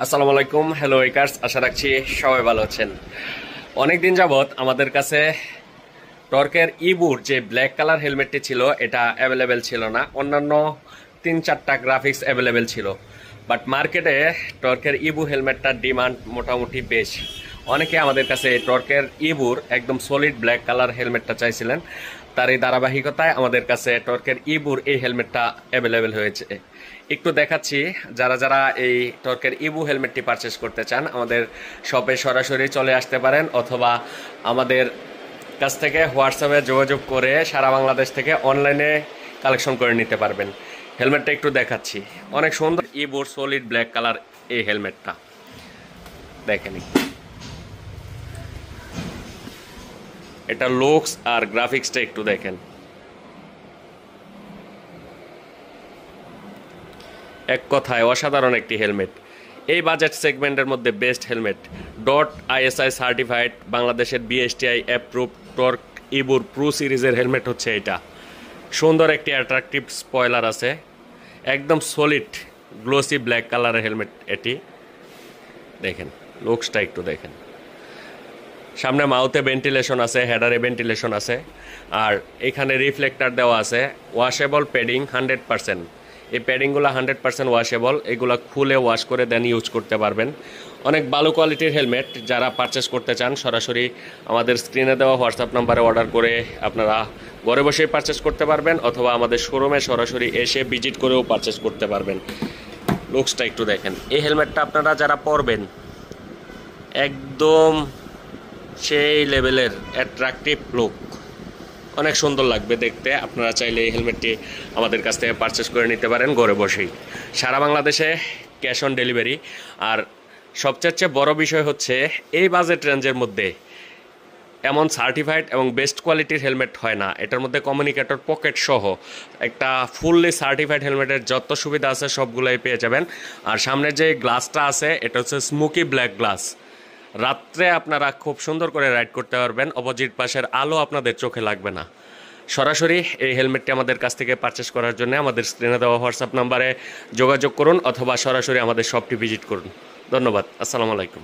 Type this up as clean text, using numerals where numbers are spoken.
আসসালামু আলাইকুম, হ্যালো ওয়েকার্স, আশা রাখছি সবাই ভালো আছেন। অনেক দিন যাবত আমাদের কাছে টর্কের ইবুর যে ব্ল্যাক কালার হেলমেটটি ছিল এটা অ্যাভেলেবেল ছিল না। অন্যান্য 3-4টা গ্রাফিক্স অ্যাভেলেবেল ছিল, বাট মার্কেটে টর্কের ইবু হেলমেটটার ডিমান্ড মোটামুটি বেশ। অনেকে আমাদের কাছে টর্কের ইবুর একদম সলিড ব্ল্যাক কালার হেলমেটটা চাইছিলেন। তার এই ধারাবাহিকতায় আমাদের কাছে টর্কের ইবুর এই হেলমেটটা অ্যাভেলেবেল হয়েছে। একটু দেখাচ্ছি, যারা যারা এই টর্কের ইবু হেলমেটটি পারচেস করতে চান আমাদের শপে সরাসরি চলে আসতে পারেন, অথবা আমাদের কাছ থেকে হোয়াটসঅ্যাপে যোগাযোগ করে সারা বাংলাদেশ থেকে অনলাইনে কালেকশন করে নিতে পারবেন। হেলমেটটা একটু দেখাচ্ছি, অনেক সুন্দর ইবুর সলিড ব্ল্যাক কালার এই হেলমেটটা দেখেন। এটা লুকস আর গ্রাফিক্সটা একটু দেখেন, এক কথায় অসাধারণ একটি হেলমেট। এই বাজেট সেগমেন্টের মধ্যে best helmet, dot ISI certified, বাংলাদেশের বিএসটিআই অ্যাপ্রুভ টর্ক ইবুর প্রো সিরিজের হেলমেট হচ্ছে এটা। সুন্দর একটি অ্যাট্রাকটিভ স্পয়লার আছে, একদম সলিড গ্লোসি ব্ল্যাক কালারের হেলমেট এটি। দেখেন লুকসটা একটু দেখেন, সামনে মাউথে ভেন্টিলেশন আছে, হেডারে ভেন্টিলেশন আছে, আর এখানে রিফ্লেক্টার দেওয়া আছে। Washable padding 100%। এই প্যাডিংগুলো 100% ওয়াশেবল, এগুলো খুলে ওয়াশ করে দেন ইউজ করতে পারবেন। অনেক ভালো কোয়ালিটির হেলমেট। যারা পারচেস করতে চান সরাসরি আমাদের স্ক্রিনে দেওয়া হোয়াটসঅ্যাপ নাম্বারে অর্ডার করে আপনারা ঘরে বসেই পারচেস করতে পারবেন, অথবা আমাদের শোরুমে সরাসরি এসে ভিজিট করেও পারচেস করতে পারবেন। লুকসটা একটু দেখেন। এই হেলমেটটা আপনারা যারা পরবেন একদম সেই লেভেলের অ্যাট্রাকটিভ লুক, অনেক সুন্দর লাগবে দেখতে। আপনারা চাইলে এই হেলমেটটি আমাদের কাছ থেকে পারচেস করে নিতে পারেন ঘরে বসেই, সারা বাংলাদেশে ক্যাশ অন ডেলিভারি। আর সবচেয়ে বড় বিষয় হচ্ছে এই বাজেট রেঞ্জের মধ্যে এমন সার্টিফাইড এবং বেস্ট কোয়ালিটির হেলমেট হয় না। এটার মধ্যে কমিউনিকেটর পকেট সহ একটা ফুললি সার্টিফাইড হেলমেটের যত সুবিধা আছে সবগুলোই পেয়ে যাবেন। আর সামনের যে গ্লাসটা আছে এটা হচ্ছে স্মোকি ব্ল্যাক গ্লাস। রাত্রে আপনারা খুব সুন্দর করে রাইড করতে পারবেন, অপোজিট পাশের আলো আপনাদের চোখে লাগবে না। সরাসরি এই হেলমেটটি আমাদের কাছ থেকে পারচেস করার জন্য আমাদের স্ক্রিনে দেওয়া হোয়াটসঅ্যাপ নাম্বারে যোগাযোগ করুন, অথবা সরাসরি আমাদের শপটি ভিজিট করুন। ধন্যবাদ, আসসালামু আলাইকুম।